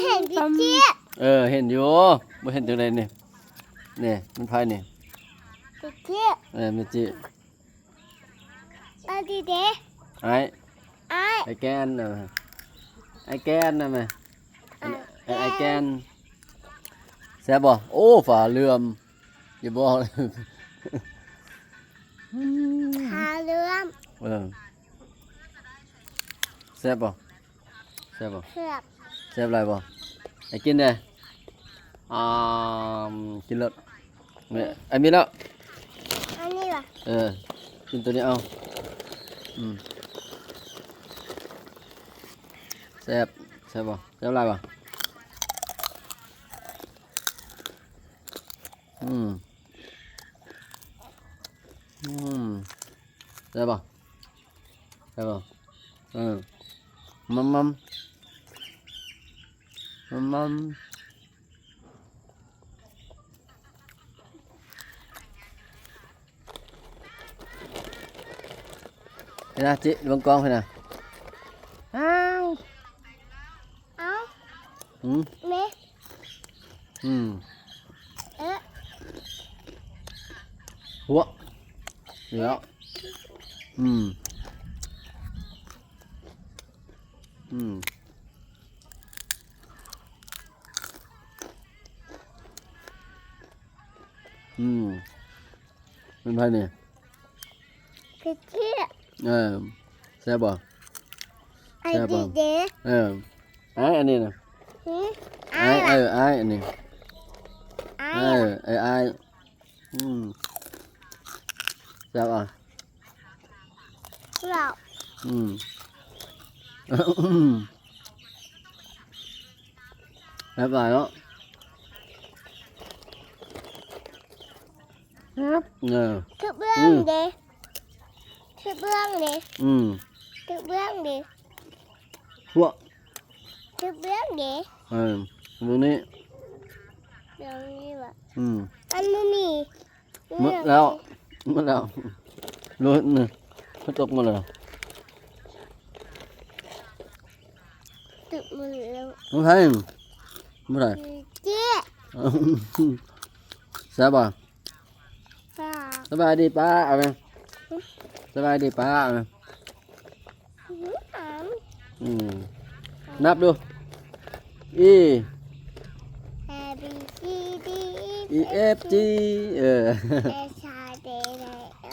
เห็นดิจิเห็นอยู่บ่เห็นจังไดนี่นี่มันไผนี่ดิจิเมจิดิเดไอ้แกนน่ะไอ้แกนน่ะแม่ไอ้แกนแซ่บบ่โอ้ฝาเลื่อมอย่าบอกเลยขาเลื่อมแซ่บบ่แซ่บอะไรบ่ไอ้กินเด้กินเลยเนี่ยไอ้มีแล้วอันนี้ล่ะกินตัวนี้เอาแซ่บบ่แซ่บอะไรบ่แซ่บบ่มัมเห็นนะจิลงกองเห็นนะเมหัวเดี๋ยวเป็นไงเนี่ยดิจิแซ่บบ่ไอ้ดิเดอันนี้นะไอ้อันนี้ไอ้แซ่บอ่ะเราแซ่บหลายเนาะคือเบื้องเด้คือเบื้องเด้คือเบื้องเด้หัวคือเบื้องเด้ตรงนี้ว่ะอันนี้หมดแล้วรู้นี่เขาตกมาแล้วตึกมือแล้วไม่ใช่ไม่ได้เจ๊แซ่บป่ะสบายดีป้าเอาไปสบายดีป้าเอาไปนับดูF G S I D L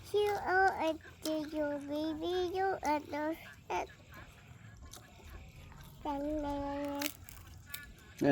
Q O S T U V W X Y Z